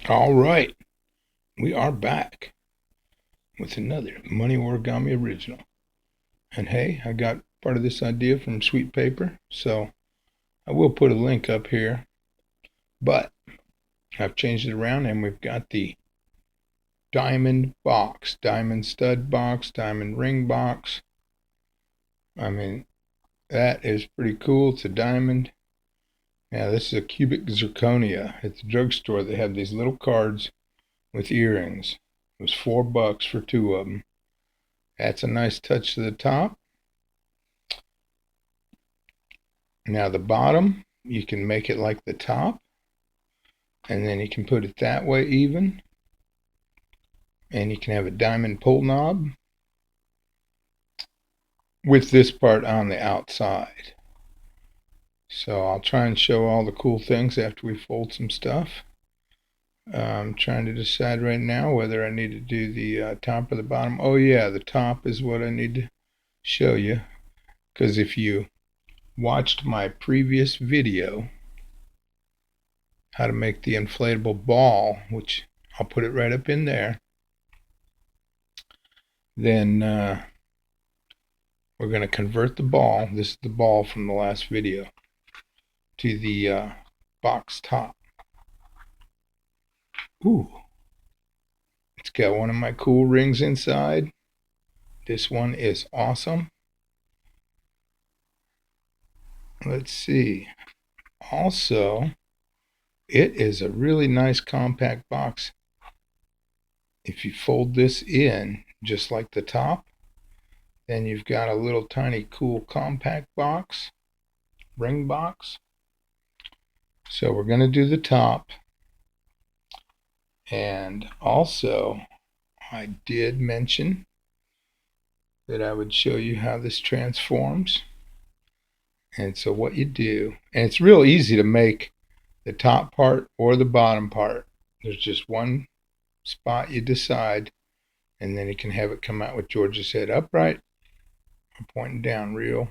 All right, we are back with another Money Origami original. And hey, I got part of this idea from Sweet Paper, so I will put a link up here. But I've changed it around and we've got the diamond box, diamond stud box, diamond ring box. I mean, that is pretty cool. It's a diamond. Now, this is a cubic zirconia. At the drugstore, they have these little cards with earrings. It was $4 for two of them. That's a nice touch to the top. Now the bottom, you can make it like the top, and then you can put it that way even, and you can have a diamond pull knob with this part on the outside. So I'll try and show all the cool things after we fold some stuff. I'm trying to decide right now whether I need to do the top or the bottom. Oh yeah, the top is what I need to show you, because if you watched my previous video, how to make the inflatable ball, which I'll put it right up in there, then we're going to convert the ball. This is the ball from the last video, to the box top. Ooh, it's got one of my cool rings inside. This one is awesome. Let's see. Also, it is a really nice compact box. If you fold this in just like the top, then you've got a little tiny cool compact box, ring box. So we're going to do the top. And also, I did mention that I would show you how this transforms. And so what you do, and it's real easy to make the top part or the bottom part. There's just one spot you decide, and then you can have it come out with George's head upright or pointing down. Real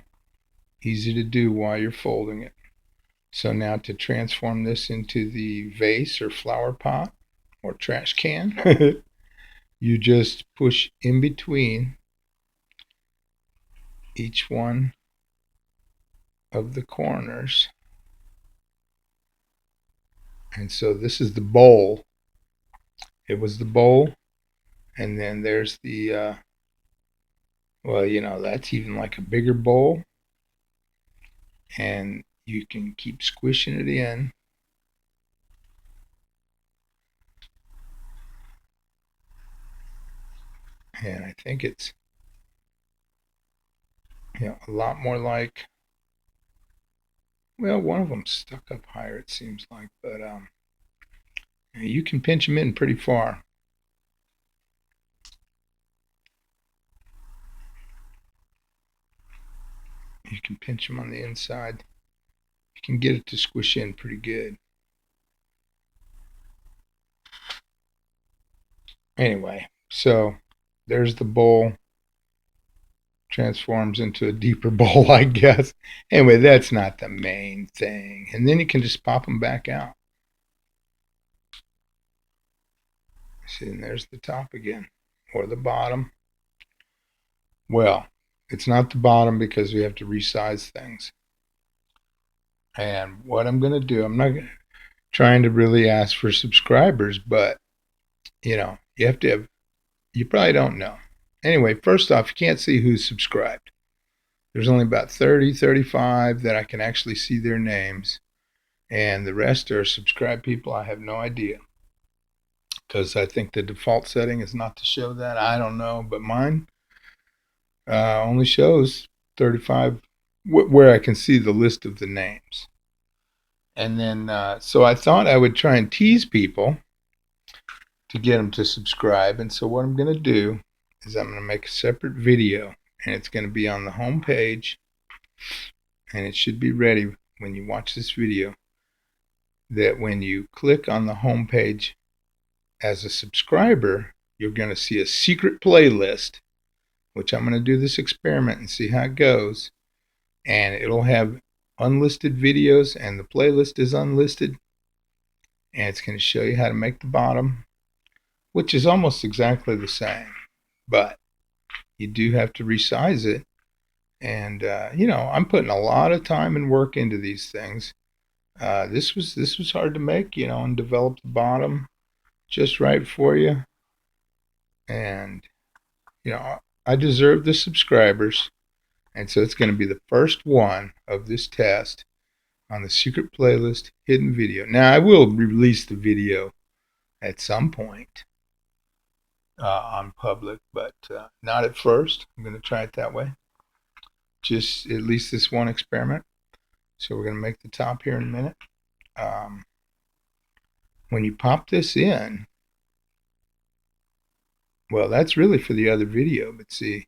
easy to do while you're folding it. So now to transform this into the vase or flower pot or trash can, you just push in between each one of the corners. And so this is the bowl. It was the bowl. And then there's the, well, you know, that's even like a bigger bowl. And you can keep squishing it in. And I think it's, you know, a lot more like, well, one of them's stuck up higher, it seems like, but you can pinch them in pretty far. You can pinch them on the inside. You can get it to squish in pretty good. Anyway, so there's the bowl. Transforms into a deeper bowl, I guess. Anyway, that's not the main thing. And then you can just pop them back out. See, and there's the top again, or the bottom. Well, it's not the bottom because we have to resize things. And what I'm going to do, I'm not trying to really ask for subscribers, but, you know, you have to have, you probably don't know. Anyway, first off, you can't see who's subscribed. There's only about 30, 35 that I can actually see their names. And the rest are subscribed people. I have no idea. Because I think the default setting is not to show that. I don't know. But mine only shows 35 where I can see the list of the names. And then, so I thought I would try and tease people to get them to subscribe. And so what I'm going to do is I'm going to make a separate video, and it's going to be on the home page, and it should be ready when you watch this video, that when you click on the home page as a subscriber, you're going to see a secret playlist, which I'm going to do this experiment and see how it goes, and it'll have unlisted videos, and the playlist is unlisted, And it's going to show you how to make the bottom, which is almost exactly the same, but you do have to resize it. And I'm putting a lot of time and work into these things. This was hard to make, and develop the bottom just right for you. And I deserve the subscribers, and so it's going to be the first one of this test on the secret playlist hidden video. Now I will release the video at some point on public, but not at first. I'm going to try it that way. Just at least this one experiment. So we're going to make the top here in a minute. When you pop this in, well, that's really for the other video, but see,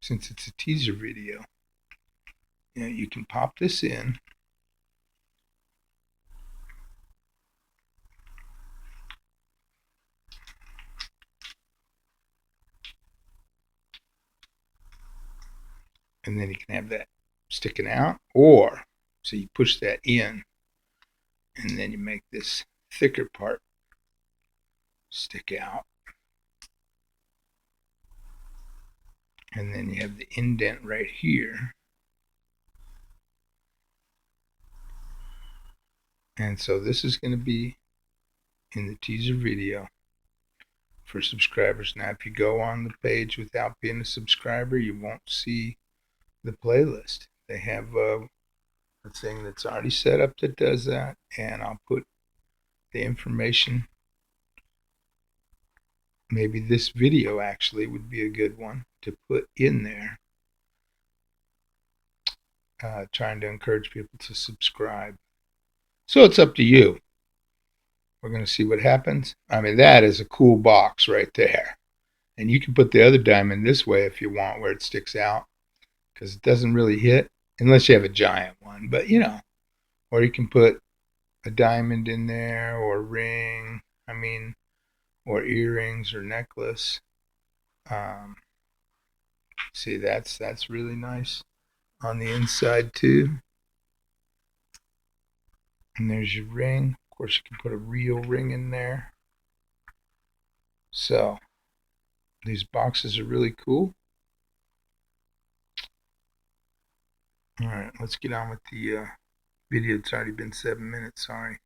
since it's a teaser video, you can pop this in. And then you can have that sticking out, or so you push that in, and then you make this thicker part stick out. And then you have the indent right here. And so this is going to be in the teaser video for subscribers. Now, if you go on the page without being a subscriber, you won't see the playlist. They have a thing that's already set up that does that, and I'll put the information. Maybe this video actually would be a good one to put in there, trying to encourage people to subscribe. So it's up to you. We're going to see what happens. I mean, that is a cool box right there. And you can put the other diamond this way if you want, where it sticks out, because it doesn't really hit unless you have a giant one. But, or you can put a diamond in there, or a ring, or earrings or necklace. See, that's really nice on the inside too. And there's your ring. Of course, you can put a real ring in there. So these boxes are really cool. All right, let's get on with the video. It's already been 7 minutes, sorry.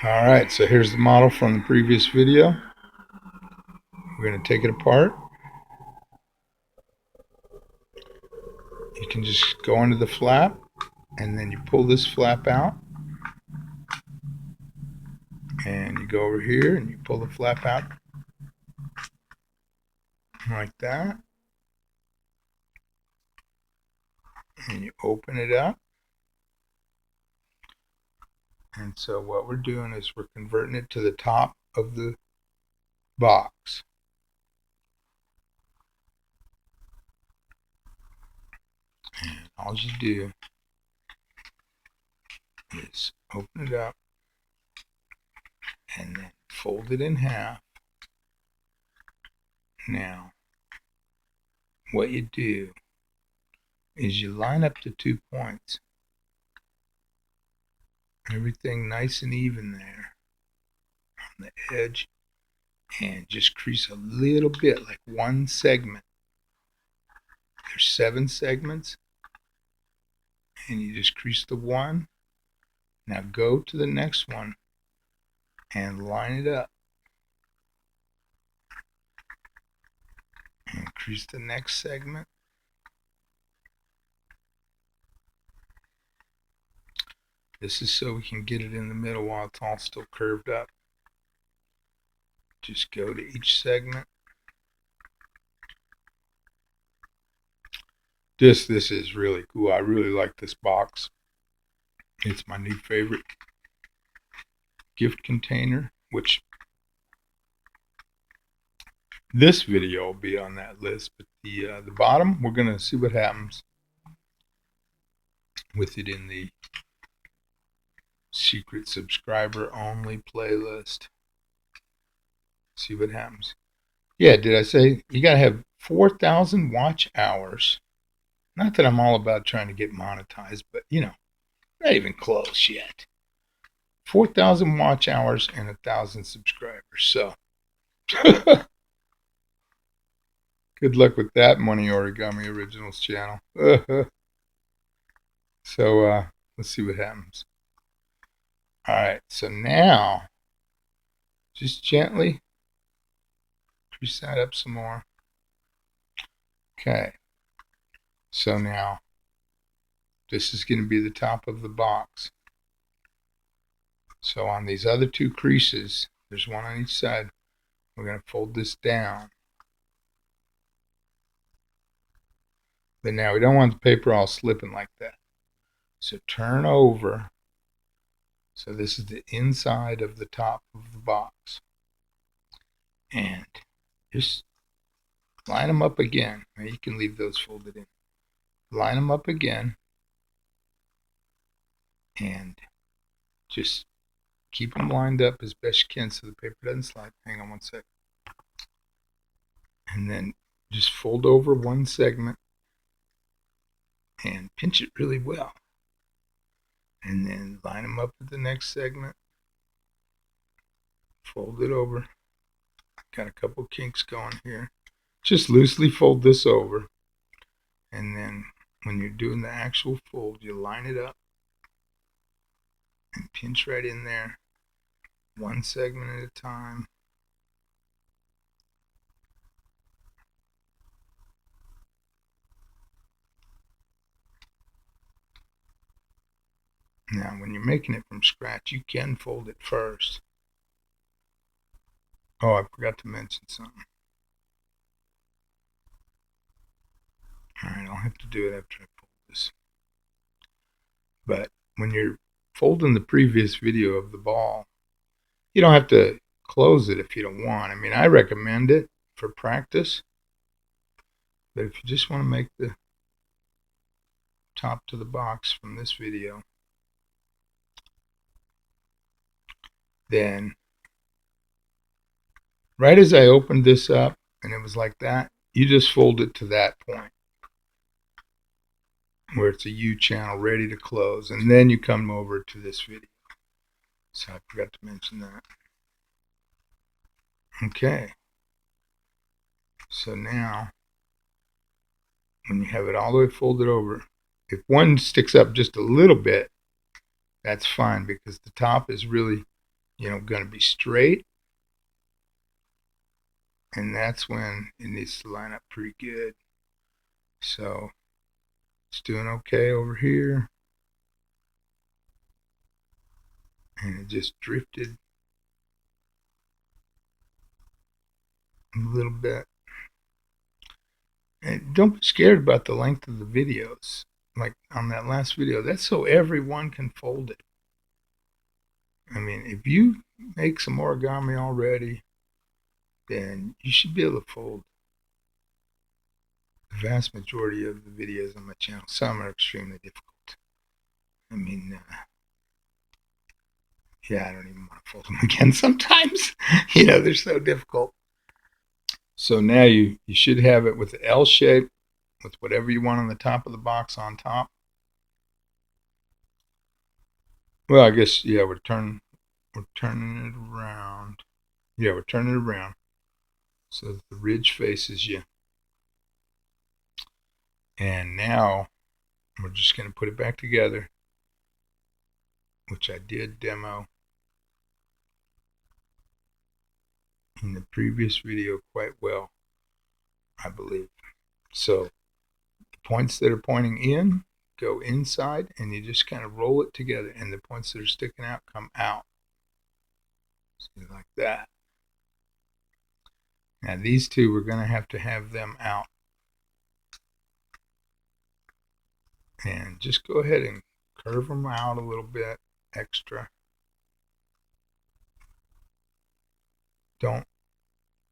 All right, so here's the model from the previous video. We're going to take it apart. You can just go into the flap, and then you pull this flap out, and you go over here and you pull the flap out like that, and you open it up. And so what we're doing is we're converting it to the top of the box. And all you do is open it up and then fold it in half. Now, what you do is you line up the 2 points. Everything nice and even there on the edge, and just crease a little bit, like one segment. There's 7 segments, and you just crease the one. Now go to the next one and line it up, and crease the next segment. This is so we can get it in the middle while it's all still curved up. Just go to each segment. This is really cool. I really like this box. It's my new favorite gift container, which this video will be on that list. But the bottom, we're going to see what happens with it in the secret subscriber only playlist. See what happens. Yeah, did I say you got to have 4,000 watch hours? Not that I'm all about trying to get monetized, but not even close yet. 4,000 watch hours and 1,000 subscribers. So good luck with that, Money Origami Originals channel. So let's see what happens. All right, so now just gently crease that up some more. Okay, so now this is going to be the top of the box. So on these other two creases, there's one on each side, we're going to fold this down. But now we don't want the paper all slipping like that. So turn over. So this is the inside of the top of the box. And just line them up again. Now you can leave those folded in. Line them up again. And just keep them lined up as best you can so the paper doesn't slide. Hang on one sec. And then just fold over one segment and pinch it really well. And then line them up with the next segment. Fold it over. Got a couple kinks going here. Just loosely fold this over. And then when you're doing the actual fold, you line it up and pinch right in there. One segment at a time. Now, when you're making it from scratch, you can fold it first. Oh, I forgot to mention something. Alright, I'll have to do it after I fold this. But when you're folding the previous video of the ball, you don't have to close it if you don't want. I mean, I recommend it for practice. But if you just want to make the top to the box from this video, then right as I opened this up and it was like that, you just fold it to that point where it's a U channel ready to close, and then you come over to this video. So I forgot to mention that. Okay, so now when you have it all the way folded over, if one sticks up just a little bit, that's fine, because the top is really, going to be straight, and that's when it needs to line up pretty good. So it's doing okay over here, and it just drifted a little bit. And don't be scared about the length of the videos. Like on that last video, that's so everyone can fold it. I mean, if you make some origami already, then you should be able to fold the vast majority of the videos on my channel. Some are extremely difficult. I mean, yeah, I don't even want to fold them again sometimes. They're so difficult. So now you should have it with the L shape, with whatever you want on the top of the box on top. Well, I guess, yeah, we're turning it around. Yeah, we're turning it around so that the ridge faces you. And now we're just going to put it back together, which I did demo in the previous video quite well, I believe. So the points that are pointing in go inside, and you just kind of roll it together, and the points that are sticking out come out. See, like that. Now these two, we're going to have them out. And just go ahead and curve them out a little bit extra. Don't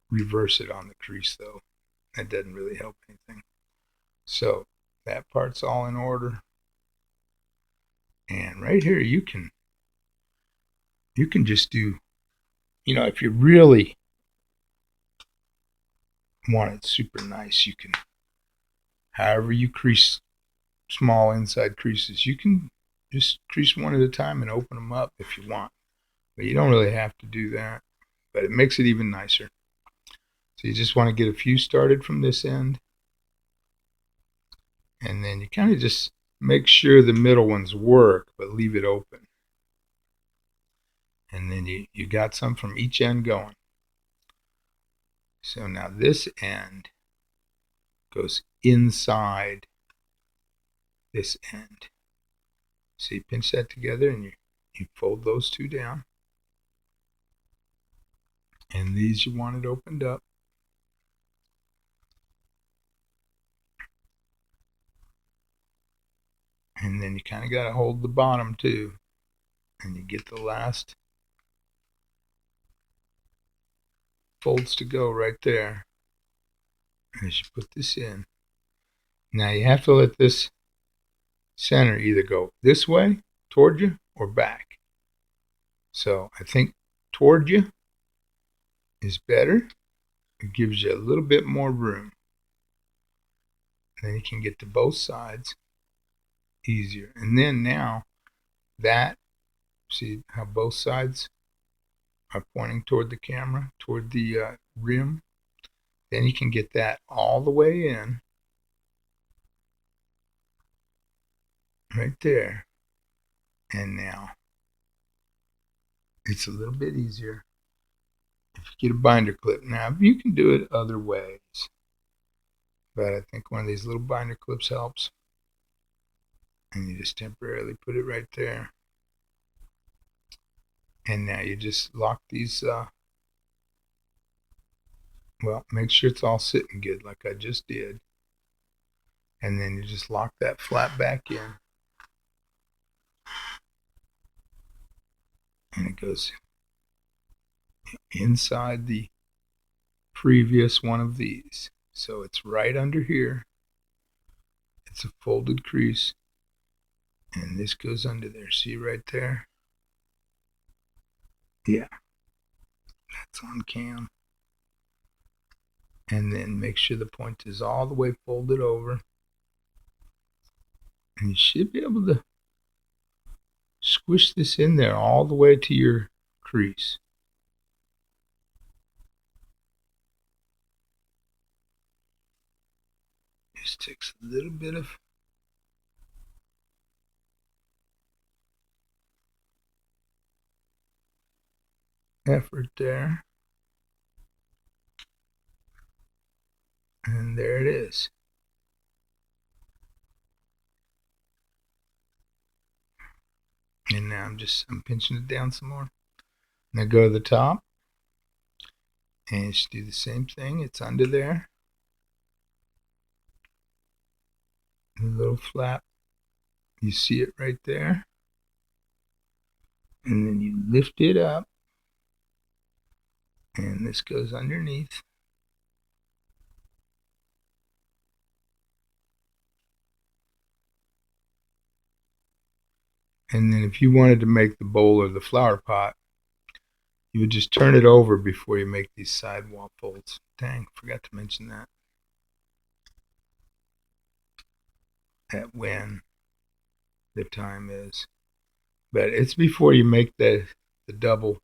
reverse it on the crease though. That doesn't really help anything. So that part's all in order. And right here you can just do, if you really want it super nice, you can, however you crease small inside creases, you can just crease one at a time and open them up if you want. But you don't really have to do that, but it makes it even nicer. So you just want to get a few started from this end, and then you kind of just make sure the middle ones work, but leave it open. And then you got some from each end going. So now this end goes inside this end. So you pinch that together and you fold those two down. And these you want it opened up. And then you kind of got to hold the bottom too. And you get the last folds to go right there as you put this in. Now you have to let this center either go this way toward you or back. So I think toward you is better. It gives you a little bit more room. And then you can get to both sides easier. And then now that, see how both sides are pointing toward the camera, toward the rim? Then you can get that all the way in, right there. And now it's a little bit easier if you get a binder clip. Now you can do it other ways, but I think one of these little binder clips helps. And you just temporarily put it right there. And now you just lock these, well, make sure it's all sitting good like I just did. And then you just lock that flap back in. And it goes inside the previous one of these. So it's right under here. It's a folded crease. And this goes under there. See right there? Yeah. That's on cam. And then make sure the point is all the way folded over. And you should be able to squish this in there all the way to your crease. Just takes a little bit of effort there. And there it is. And now I'm pinching it down some more. Now go to the top and just do the same thing. It's under there. The little flap, you see it right there. And then you lift it up. And this goes underneath. And then if you wanted to make the bowl or the flower pot, you would just turn it over before you make these sidewall folds. Dang, forgot to mention that. At when the time is. But it's before you make the double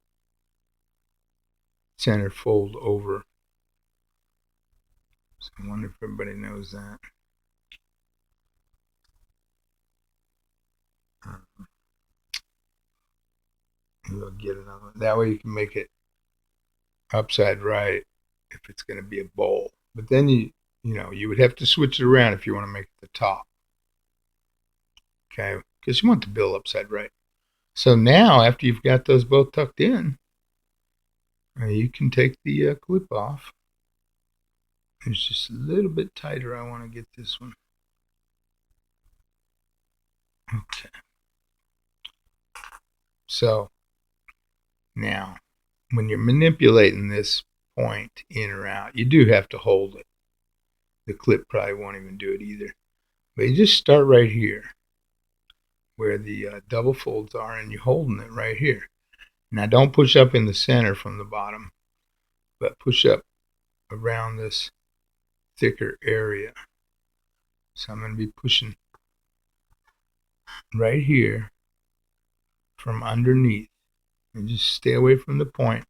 center fold over. So I wonder if everybody knows that. You'll get another one. That way you can make it upside right if it's going to be a bowl. But then you would have to switch it around if you want to make it the top. Okay, because you want the bill upside right. So now, after you've got those both tucked in, you can take the clip off. It's just a little bit tighter. I want to get this one. Okay. So now, when you're manipulating this point in or out, you do have to hold it. The clip probably won't even do it either. But you just start right here where the double folds are, and you're holding it right here. Now don't push up in the center from the bottom, but push up around this thicker area. So I'm going to be pushing right here from underneath. And just stay away from the point.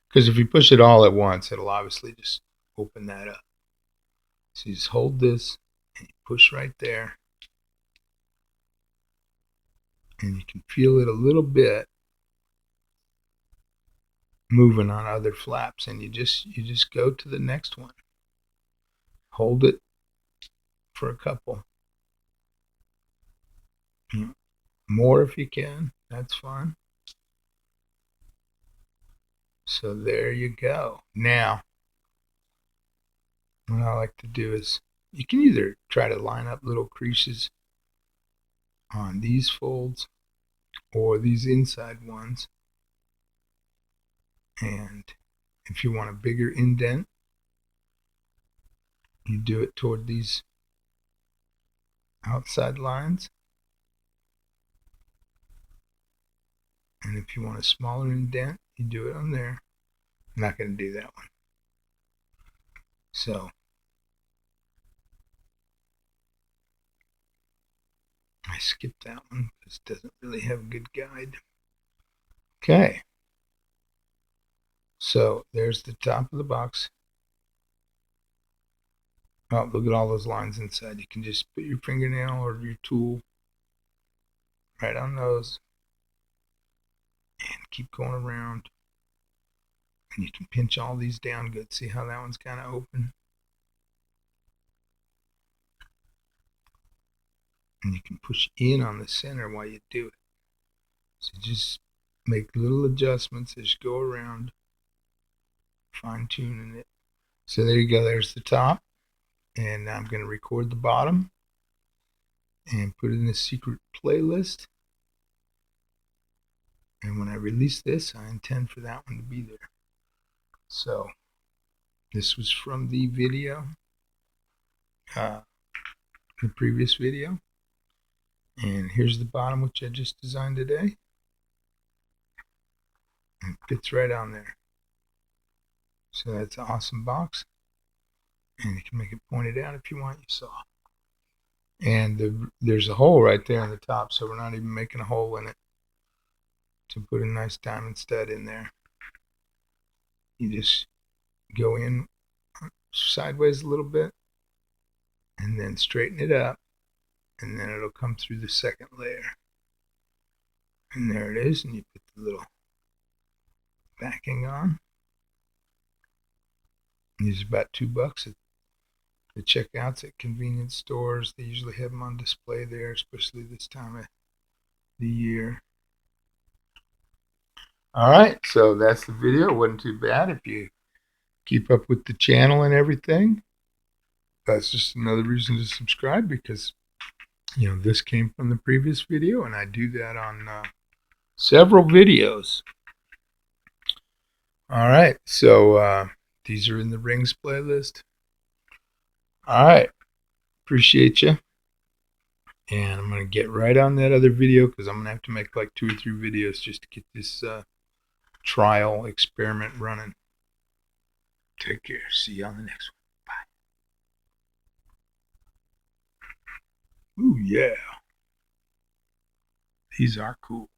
Because if you push it all at once, it'll obviously just open that up. So you just hold this and you push right there. And you can feel it a little bit moving on other flaps. And you just go to the next one. Hold it for a couple. More if you can. That's fine. So there you go. Now, what I like to do is you can either try to line up little creases on these folds or these inside ones. And if you want a bigger indent, you do it toward these outside lines. And if you want a smaller indent, you do it on there. I'm not going to do that one. So I skipped that one because it doesn't really have a good guide. Okay. So there's the top of the box. Oh, look at all those lines inside. You can just put your fingernail or your tool right on those and keep going around. And you can pinch all these down good. See how that one's kind of open? And you can push in on the center while you do it. So just make little adjustments as you go around, fine tuning it. So there you go. There's the top. And I'm going to record the bottom and put it in the secret playlist. And when I release this, I intend for that one to be there. So this was from the video, the previous video. And here's the bottom, which I just designed today. And it fits right on there. So that's an awesome box. And you can make it pointed out if you want, you saw. And there's a hole right there on the top, so we're not even making a hole in it to put a nice diamond stud in there. You just go in sideways a little bit and then straighten it up, and then it'll come through the second layer. And there it is, and you put the little backing on. These are about $2 at the checkouts at convenience stores. They usually have them on display there, especially this time of the year. All right, so that's the video. It wasn't too bad if you keep up with the channel and everything. That's just another reason to subscribe, because this came from the previous video, and I do that on several videos. All right, so these are in the rings playlist. All right, appreciate you. And I'm going to get right on that other video, because I'm going to have to make like 2 or 3 videos just to get this trial experiment running. Take care. See you on the next one. Bye. Ooh, yeah. These are cool.